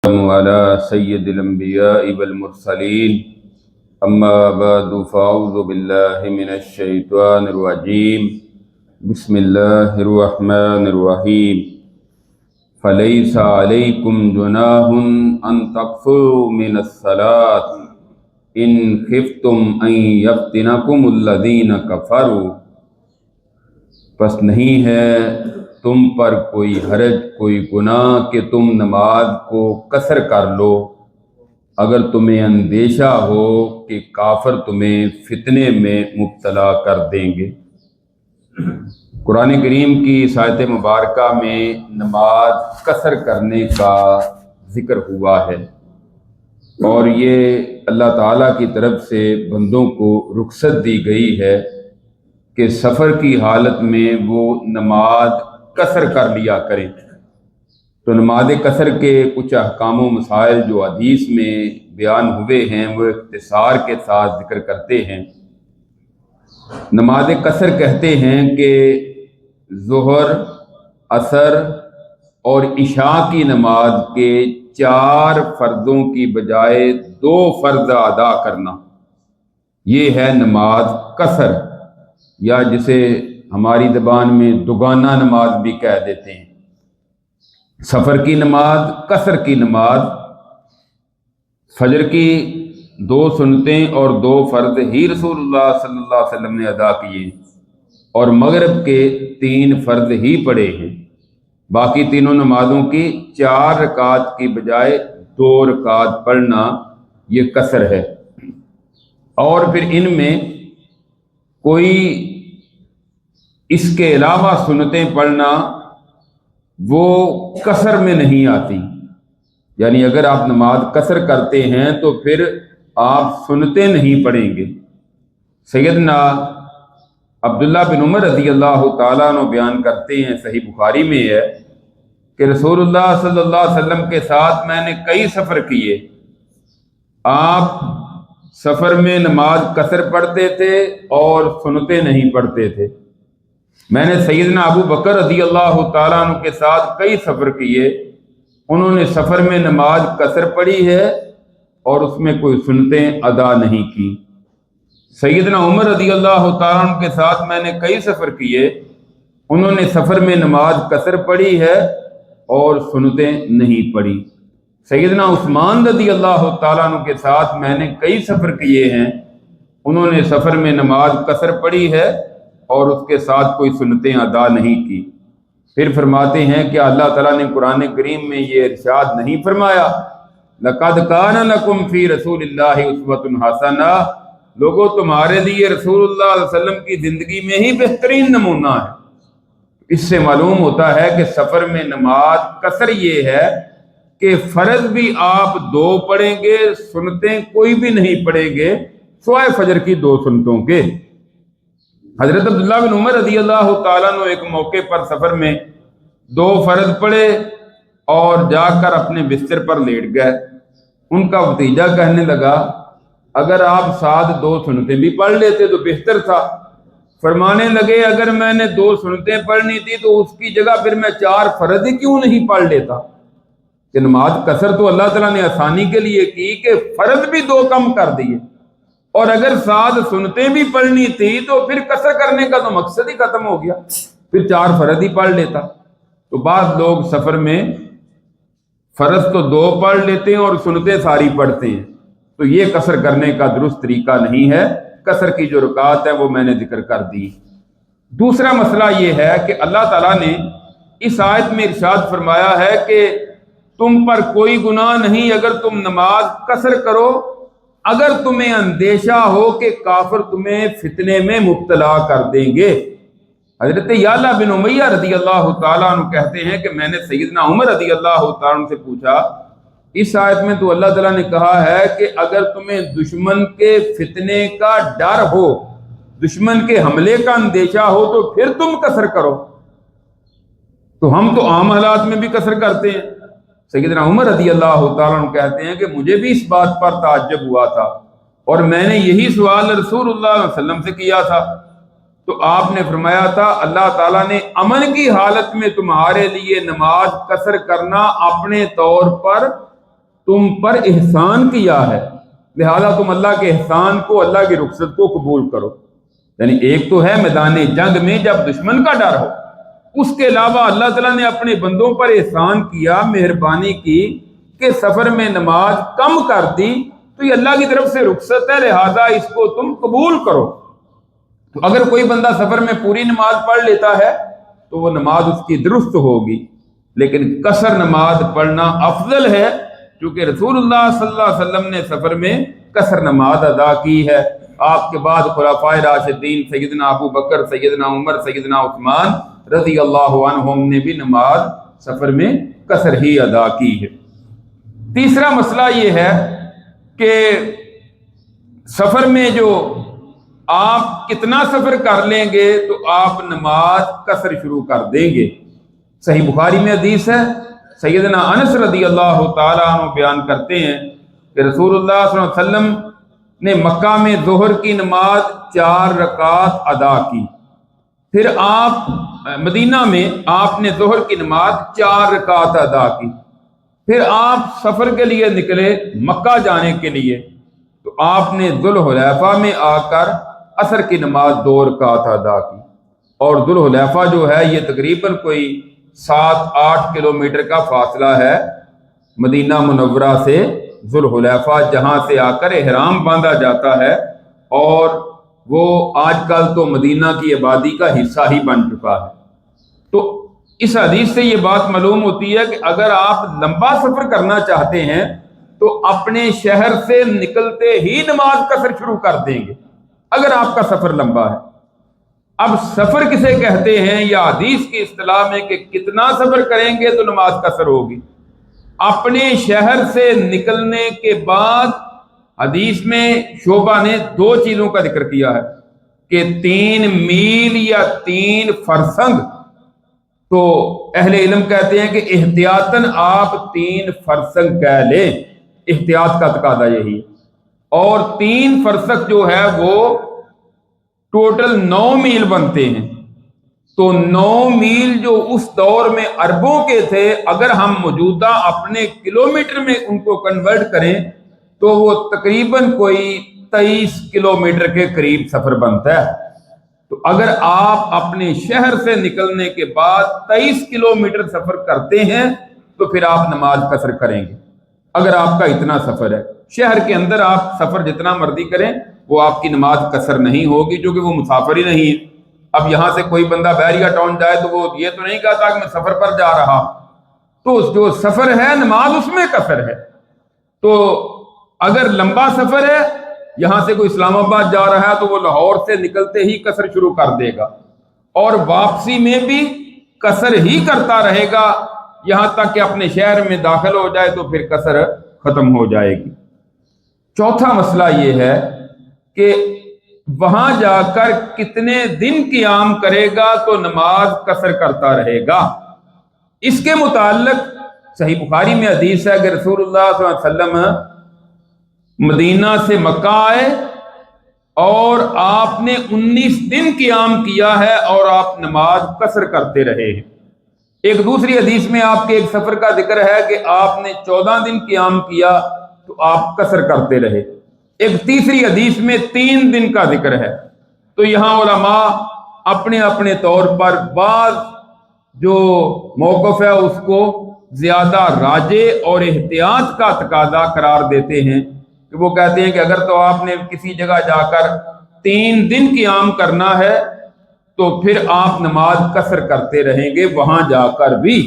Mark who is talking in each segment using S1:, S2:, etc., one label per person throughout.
S1: على سيد الأنبياء والمرسلين أما بعد فأعوذ بالله من الشيطان الرجيم بسم الله الرحمن الرحيم فليس عليكم جناح أن تقصروا من الصلاة إن خفتم أن يفتنكم الذين كفروا، پس نہیں ہے تم پر کوئی حرج کوئی گناہ کہ تم نماز کو قصر کر لو اگر تمہیں اندیشہ ہو کہ کافر تمہیں فتنے میں مبتلا کر دیں گے۔ قرآن کریم کی اس آیت مبارکہ میں نماز قصر کرنے کا ذکر ہوا ہے، اور یہ اللہ تعالیٰ کی طرف سے بندوں کو رخصت دی گئی ہے کہ سفر کی حالت میں وہ نماز قصر کر لیا کریں۔ تو نماز قصر کے کچھ احکام و مسائل جو حدیث میں بیان ہوئے ہیں وہ اختصار کے ساتھ ذکر کرتے ہیں۔ نماز قصر کہتے ہیں کہ ظہر، عصر اور عشاء کی نماز کے 4 فرضوں کی بجائے 2 فرض ادا کرنا، یہ ہے نماز قصر، یا جسے ہماری زبان میں دوگانہ نماز بھی کہہ دیتے ہیں۔ سفر کی نماز، قصر کی نماز، فجر کی 2 سنتیں اور 2 فرض ہی رسول اللہ صلی اللہ علیہ وسلم نے ادا کیے، اور مغرب کے 3 فرض ہی پڑھے ہیں۔ باقی تینوں نمازوں کی 4 رکعت کی بجائے 2 رکعت پڑھنا یہ قصر ہے۔ اور پھر ان میں کوئی اس کے علاوہ سنتیں پڑھنا وہ قصر میں نہیں آتی، یعنی اگر آپ نماز قصر کرتے ہیں تو پھر آپ سنتیں نہیں پڑھیں گے۔ سیدنا عبداللہ بن عمر رضی اللہ تعالیٰ عنہ بیان کرتے ہیں، صحیح بخاری میں ہے کہ رسول اللہ صلی اللہ علیہ وسلم کے ساتھ میں نے کئی سفر کیے، آپ سفر میں نماز قصر پڑھتے تھے اور سنتیں نہیں پڑھتے تھے۔ میں نے سیدنا ابو بکر رضی اللہ تعالیٰ عنہ کے ساتھ کئی سفر کیے، انہوں نے سفر میں نماز قصر پڑھی ہے اور اس میں کوئی سنتیں ادا نہیں کی۔ سیدنا عمر رضی اللہ تعالیٰ عنہ کے ساتھ میں نے کئی سفر کیے، انہوں نے سفر میں نماز قصر پڑھی ہے اور سنتیں نہیں پڑھی۔ سیدنا عثمان رضی اللہ تعالیٰ عنہ کے ساتھ میں نے کئی سفر کیے ہیں، انہوں نے سفر میں نماز قصر پڑھی ہے اور اس کے ساتھ کوئی سنتیں ادا نہیں کی۔ پھر فرماتے ہیں کہ اللہ تعالیٰ نے قرآن کریم میں یہ ارشاد نہیں فرمایا لَقَدْ كَانَ لَكُمْ فِي رَسُولِ اللَّهِ أُسْوَةٌ حَسَنَةٌ، لوگوں تمہارے لیے رسول اللہ علیہ وسلم کی زندگی میں ہی بہترین نمونہ ہے۔ اس سے معلوم ہوتا ہے کہ سفر میں نماز قصر یہ ہے کہ فرض بھی آپ 2 پڑھیں گے، سنتیں کوئی بھی نہیں پڑھیں گے سوائے فجر کی 2 سنتوں کے۔ حضرت عبداللہ بن عمر رضی اللہ تعالیٰ عنہ ایک موقع پر سفر میں 2 فرض پڑھے اور جا کر اپنے بستر پر لیٹ گئے۔ ان کا بھتیجا کہنے لگا اگر آپ ساتھ 2 سنتیں بھی پڑھ لیتے تو بہتر تھا۔ فرمانے لگے اگر میں نے 2 سنتیں پڑھنی تھی تو اس کی جگہ پھر میں 4 فرض ہی کیوں نہیں پڑھ لیتا؟ کہ نماز قصر تو اللہ تعالیٰ نے آسانی کے لیے کی کہ فرض بھی 2 کم کر دیے، اور اگر ساتھ سنتیں بھی پڑھنی تھی تو پھر قصر کرنے کا تو مقصد ہی ختم ہو گیا، پھر 4 فرض ہی پڑھ لیتا۔ تو بعض لوگ سفر میں فرض تو 2 پڑھ لیتے ہیں اور سنتیں ساری پڑھتے ہیں، تو یہ قصر کرنے کا درست طریقہ نہیں ہے۔ قصر کی جو رکعت ہے وہ میں نے ذکر کر دی۔ دوسرا مسئلہ یہ ہے کہ اللہ تعالیٰ نے اس آیت میں ارشاد فرمایا ہے کہ تم پر کوئی گناہ نہیں اگر تم نماز قصر کرو اگر تمہیں اندیشہ ہو کہ کافر تمہیں فتنے میں مبتلا کر دیں گے۔ حضرت یعلا بن امیہ رضی اللہ تعالیٰ عنہ کہتے ہیں کہ میں نے سیدنا عمر رضی اللہ تعالیٰ عنہ سے پوچھا اس آیت میں تو اللہ تعالیٰ نے کہا ہے کہ اگر تمہیں دشمن کے فتنے کا ڈر ہو، دشمن کے حملے کا اندیشہ ہو تو پھر تم قصر کرو۔ تو ہم تو عام حالات میں بھی قصر کرتے ہیں۔ سیدنا عمر رضی اللہ تعالیٰ عنہ کہتے ہیں کہ مجھے بھی اس بات پر تعجب ہوا تھا اور میں نے یہی سوال رسول اللہ علیہ وسلم سے کیا تھا، تو آپ نے فرمایا تھا اللہ تعالیٰ نے امن کی حالت میں تمہارے لیے نماز قصر کرنا اپنے طور پر تم پر احسان کیا ہے، لہذا تم اللہ کے احسان کو، اللہ کی رخصت کو قبول کرو۔ یعنی ایک تو ہے میدان جنگ میں جب دشمن کا ڈر ہو، اس کے علاوہ اللہ تعالیٰ نے اپنے بندوں پر احسان کیا، مہربانی کی کہ سفر میں نماز کم کر دی، تو یہ اللہ کی طرف سے رخصت ہے، لہذا اس کو تم قبول کرو۔ تو اگر کوئی بندہ سفر میں پوری نماز پڑھ لیتا ہے تو وہ نماز اس کی درست ہوگی، لیکن قصر نماز پڑھنا افضل ہے، کیونکہ رسول اللہ صلی اللہ علیہ وسلم نے سفر میں قصر نماز ادا کی ہے۔ آپ کے بعد خلفائے راشدین سیدنا ابو بکر، سیدنا عمر، سیدنا عثمان رضی اللہ عنہم نے بھی نماز سفر میں قصر ہی ادا کی ہے۔ تیسرا مسئلہ یہ ہے کہ سفر میں جو آپ کتنا سفر کر لیں گے تو آپ نماز قصر شروع کر دیں گے۔ صحیح بخاری میں حدیث ہے، سیدنا انس رضی اللہ تعالیٰ عنہ بیان کرتے ہیں کہ رسول اللہ صلی اللہ علیہ وسلم نے مکہ میں ظہر کی نماز 4 رکعت ادا کی، پھر آپ مدینہ میں آپ نے ظہر کی نماز 4 رکعت ادا کی، پھر آپ سفر کے لیے نکلے مکہ جانے کے لیے، تو آپ نے ذوالحلیفہ میں آ کر عصر کی نماز 2 رکعت ادا کی۔ اور ذوالحلیفہ جو ہے یہ تقریباً کوئی 7-8 کلومیٹر کا فاصلہ ہے مدینہ منورہ سے ذوالحلیفہ، جہاں سے آ کر احرام باندھا جاتا ہے، اور وہ آج کل تو مدینہ کی آبادی کا حصہ ہی بن چکا ہے۔ تو اس حدیث سے یہ بات معلوم ہوتی ہے کہ اگر آپ لمبا سفر کرنا چاہتے ہیں تو اپنے شہر سے نکلتے ہی نماز قصر شروع کر دیں گے اگر آپ کا سفر لمبا ہے۔ اب سفر کسے کہتے ہیں، یا حدیث کی اصطلاح میں کہ کتنا سفر کریں گے تو نماز قصر ہوگی؟ اپنے شہر سے نکلنے کے بعد حدیث میں شعبہ نے 2 چیزوں کا ذکر کیا ہے کہ 3 میل یا 3 فرسنگ، تو اہل علم کہتے ہیں کہ احتیاطاً آپ 3 فرسنگ کہہ لیں، احتیاط کا تقاضا یہی ہے۔ اور 3 فرسخ جو ہے وہ ٹوٹل 9 میل بنتے ہیں، تو 9 میل جو اس دور میں اربوں کے تھے، اگر ہم موجودہ اپنے کلومیٹر میں ان کو کنورٹ کریں تو وہ تقریباً کوئی 23 کلومیٹر کے قریب سفر بنتا ہے۔ تو اگر آپ اپنے شہر سے نکلنے کے بعد 23 کلومیٹر سفر کرتے ہیں تو پھر آپ نماز قصر کریں گے اگر آپ کا اتنا سفر ہے۔ شہر کے اندر آپ سفر جتنا مرضی کریں وہ آپ کی نماز قصر نہیں ہوگی، کیونکہ وہ مسافر ہی نہیں ہے۔ اب یہاں سے کوئی بندہ بحریہ ٹاؤن جائے تو وہ یہ تو نہیں کہتا کہ میں سفر پر جا رہا، تو جو سفر ہے نماز اس میں قصر ہے۔ تو اگر لمبا سفر ہے، یہاں سے کوئی اسلام آباد جا رہا ہے تو وہ لاہور سے نکلتے ہی قصر شروع کر دے گا، اور واپسی میں بھی قصر ہی کرتا رہے گا یہاں تک کہ اپنے شہر میں داخل ہو جائے تو پھر قصر ختم ہو جائے گی۔ چوتھا مسئلہ یہ ہے کہ وہاں جا کر کتنے دن قیام کرے گا تو نماز قصر کرتا رہے گا۔ اس کے متعلق صحیح بخاری میں حدیث ہے کہ رسول اللہ صلی اللہ علیہ وسلم مدینہ سے مکہ آئے اور آپ نے 19 دن قیام کیا ہے اور آپ نماز قصر کرتے رہے ہیں۔ ایک دوسری حدیث میں آپ کے ایک سفر کا ذکر ہے کہ آپ نے 14 دن قیام کیا تو آپ قصر کرتے رہے۔ ایک تیسری حدیث میں 3 دن کا ذکر ہے۔ تو یہاں علماء اپنے اپنے طور پر بعض جو موقف ہے اس کو زیادہ راجع اور احتیاط کا تقاضا قرار دیتے ہیں، کہ وہ کہتے ہیں کہ اگر تو آپ نے کسی جگہ جا کر 3 دن قیام کرنا ہے تو پھر آپ نماز قصر کرتے رہیں گے وہاں جا کر بھی،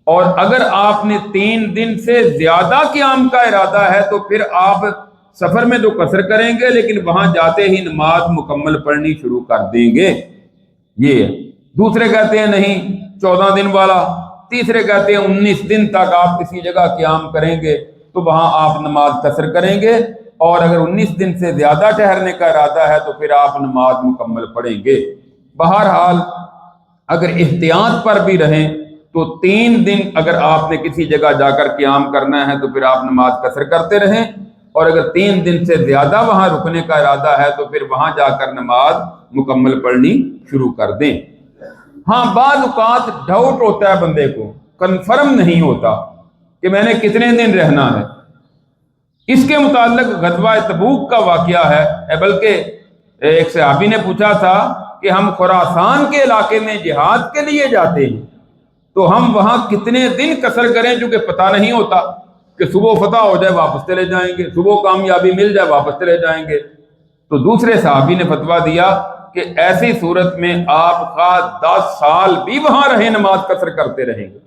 S1: اور اگر آپ نے 3 دن سے زیادہ قیام کا ارادہ ہے تو پھر آپ سفر میں تو قصر کریں گے لیکن وہاں جاتے ہی نماز مکمل پڑھنی شروع کر دیں گے۔ یہ دوسرے کہتے ہیں نہیں 14 دن والا، تیسرے کہتے ہیں 19 دن تک آپ کسی جگہ قیام کریں گے تو وہاں آپ نماز قصر کریں گے، اور اگر 19 دن سے زیادہ ٹھہرنے کا ارادہ ہے تو پھر آپ نماز مکمل پڑھیں گے۔ بہرحال اگر احتیاط پر بھی رہیں تو 3 دن اگر آپ نے کسی جگہ جا کر قیام کرنا ہے تو پھر آپ نماز قصر کرتے رہیں، اور اگر 3 دن سے زیادہ وہاں رکنے کا ارادہ ہے تو پھر وہاں جا کر نماز مکمل پڑھنی شروع کر دیں۔ ہاں بعض اوقات ڈاؤٹ ہوتا ہے بندے کو، کنفرم نہیں ہوتا کہ میں نے کتنے دن رہنا ہے، اس کے متعلق غزوہ تبوک کا واقعہ ہے، بلکہ ایک صحابی نے پوچھا تھا کہ ہم خراسان کے علاقے میں جہاد کے لیے جاتے ہیں تو ہم وہاں کتنے دن قصر کریں، چونکہ پتہ نہیں ہوتا کہ صبح فتح ہو جائے واپس چلے جائیں گے، صبح کامیابی مل جائے واپس چلے جائیں گے۔ تو دوسرے صحابی نے فتویٰ دیا کہ ایسی صورت میں آپ خواہ 10 سال بھی وہاں رہیں نماز قصر کرتے رہیں گے۔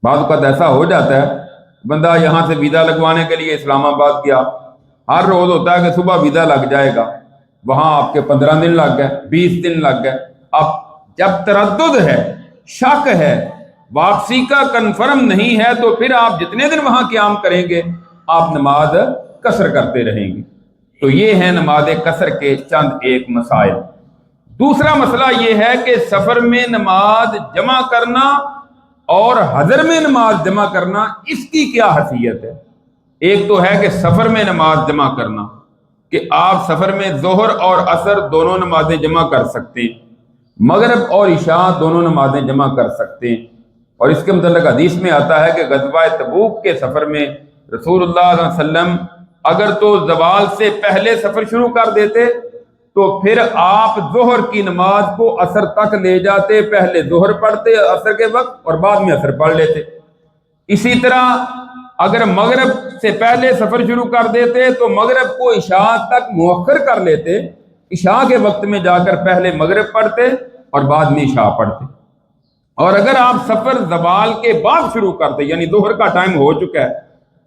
S1: بعض اوقات ایسا ہو جاتا ہے، بندہ یہاں سے ویزا لگوانے کے لیے اسلام آباد گیا، ہر روز ہوتا ہے کہ صبح ویزا لگ جائے گا، وہاں آپ کے 15 دن لگ گئے، 20 دن لگ گئے۔ اب جب تردد ہے، شک ہے، واپسی کا کنفرم نہیں ہے، تو پھر آپ جتنے دن وہاں قیام کریں گے آپ نماز قصر کرتے رہیں گے۔ تو یہ ہے نماز قصر کے چند ایک مسائل۔ دوسرا مسئلہ یہ ہے کہ سفر میں نماز جمع کرنا اور حضر میں نماز جمع کرنا، اس کی کیا حیثیت ہے؟ ایک تو ہے کہ سفر میں نماز جمع کرنا، کہ آپ سفر میں ظہر اور عصر دونوں نمازیں جمع کر سکتے ہیں، مغرب اور عشاء دونوں نمازیں جمع کر سکتے ہیں۔ اور اس کے متعلق حدیث میں آتا ہے کہ غزوہ تبوک کے سفر میں رسول اللہ صلی اللہ علیہ وسلم اگر تو زوال سے پہلے سفر شروع کر دیتے تو پھر آپ ظہر کی نماز کو عصر تک لے جاتے، پہلے ظہر پڑھتے عصر کے وقت اور بعد میں عصر پڑھ لیتے۔ اسی طرح اگر مغرب سے پہلے سفر شروع کر دیتے تو مغرب کو عشاء تک مؤخر کر لیتے، عشاء کے وقت میں جا کر پہلے مغرب پڑھتے اور بعد میں عشاء پڑھتے۔ اور اگر آپ سفر زوال کے بعد شروع کرتے، یعنی ظہر کا ٹائم ہو چکا ہے،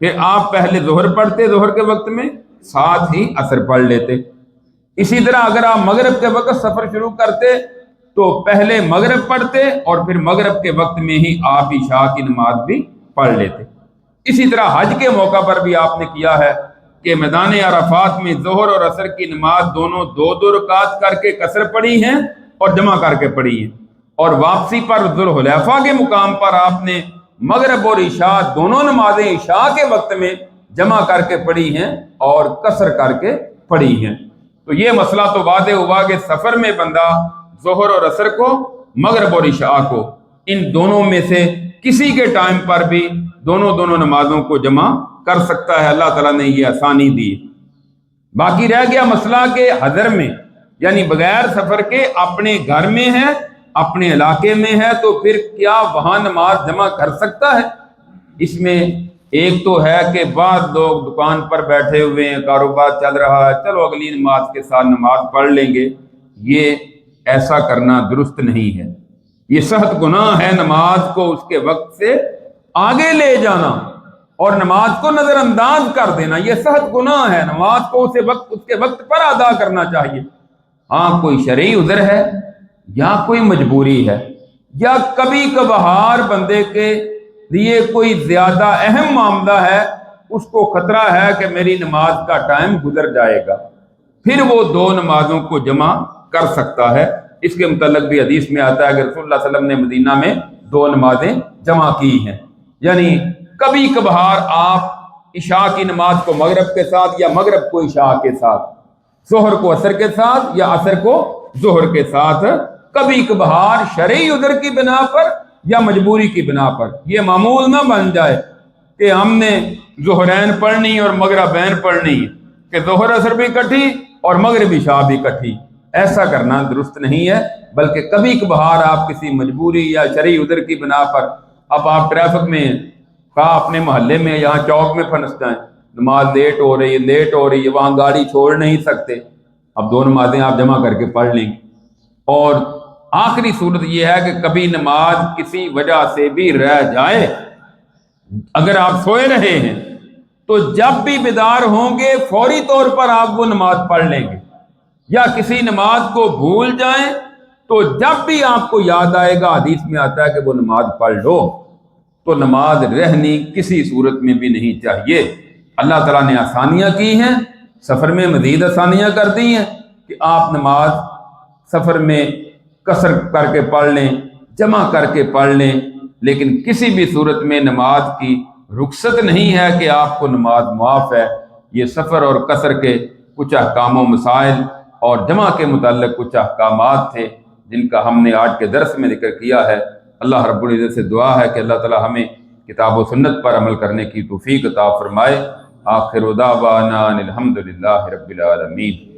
S1: پھر آپ پہلے ظہر پڑھتے، ظہر کے وقت میں ساتھ ہی عصر پڑھ لیتے۔ اسی طرح اگر آپ مغرب کے وقت سفر شروع کرتے تو پہلے مغرب پڑھتے اور پھر مغرب کے وقت میں ہی آپ عشاء کی نماز بھی پڑھ لیتے۔ اسی طرح حج کے موقع پر بھی آپ نے کیا ہے کہ میدان عرفات میں ظہر اور عصر کی نماز دونوں 2 رکعت کر کے قصر پڑھی ہیں اور جمع کر کے پڑھی ہیں، اور واپسی پر ذوالحلیفہ کے مقام پر آپ نے مغرب اور عشاء دونوں نمازیں عشاء کے وقت میں جمع کر کے پڑھی ہیں اور قصر کر کے پڑھی ہیں۔ تو یہ مسئلہ تو واضح ہوا کہ سفر میں بندہ ظہر اور عصر کو، مغرب اور عشاء کو، ان دونوں میں سے کسی کے ٹائم پر بھی دونوں نمازوں کو جمع کر سکتا ہے۔ اللہ تعالیٰ نے یہ آسانی دی۔ باقی رہ گیا مسئلہ کہ حضر میں، یعنی بغیر سفر کے اپنے گھر میں ہے، اپنے علاقے میں ہے، تو پھر کیا وہاں نماز جمع کر سکتا ہے؟ اس میں ایک تو ہے کہ بعض لوگ دکان پر بیٹھے ہوئے ہیں، کاروبار چل رہا ہے، چلو اگلی نماز کے ساتھ نماز پڑھ لیں گے۔ یہ ایسا کرنا درست نہیں ہے، یہ سخت گناہ ہے نماز کو اس کے وقت سے آگے لے جانا اور نماز کو نظر انداز کر دینا، یہ سخت گناہ ہے۔ نماز کو اس کے وقت پر ادا کرنا چاہیے۔ ہاں کوئی شرعی عذر ہے یا کوئی مجبوری ہے یا کبھی کبھار بندے کے لیے کوئی زیادہ اہم معاملہ ہے، اس کو خطرہ ہے کہ میری نماز کا ٹائم گزر جائے گا، پھر وہ 2 نمازوں کو جمع کر سکتا ہے۔ اس کے متعلق بھی حدیث میں آتا ہے کہ رسول اللہ صلی اللہ علیہ وسلم نے مدینہ میں 2 نمازیں جمع کی ہیں، یعنی کبھی کبھار آپ عشاء کی نماز کو مغرب کے ساتھ یا مغرب کو عشاء کے ساتھ، ظہر کو عصر کے ساتھ یا عصر کو ظہر کے ساتھ، کبھی کبھار شرعی عذر کی بنا پر یا مجبوری کی بنا پر۔ یہ معمول نہ بن جائے کہ ہم نے ظہرین پڑھنی اور مغربین پڑھنی، کہ ظہر عصر بھی اکٹھی اور مغرب عشاء بھی اکٹھی، ایسا کرنا درست نہیں ہے۔ بلکہ کبھی کبھار آپ کسی مجبوری یا شرعی عذر کی بنا پر، اب آپ ٹریفک میں اپنے محلے میں یہاں چوک میں پھنس جائیں، نماز لیٹ ہو رہی ہے، وہاں گاڑی چھوڑ نہیں سکتے، اب 2 نمازیں آپ جمع کر کے پڑھ لیں۔ اور آخری صورت یہ ہے کہ کبھی نماز کسی وجہ سے بھی رہ جائے، اگر آپ سوئے رہے ہیں تو جب بھی بیدار ہوں گے فوری طور پر آپ وہ نماز پڑھ لیں گے، یا کسی نماز کو بھول جائیں تو جب بھی آپ کو یاد آئے گا، حدیث میں آتا ہے کہ وہ نماز پڑھ لو۔ تو نماز رہنی کسی صورت میں بھی نہیں چاہیے۔ اللہ تعالیٰ نے آسانیاں کی ہیں، سفر میں مزید آسانیاں کر دی ہیں کہ آپ نماز سفر میں قصر کر کے پڑھ لیں، جمع کر کے پڑھ لیں، لیکن کسی بھی صورت میں نماز کی رخصت نہیں ہے کہ آپ کو نماز معاف ہے۔ یہ سفر اور قصر کے کچھ احکام و مسائل اور جمع کے متعلق کچھ احکامات تھے جن کا ہم نے آج کے درس میں ذکر کیا ہے۔ اللہ رب العزت سے دعا ہے کہ اللہ تعالی ہمیں کتاب و سنت پر عمل کرنے کی توفیق عطا فرمائے۔ آخر دعوانا الحمدللہ رب العالمین۔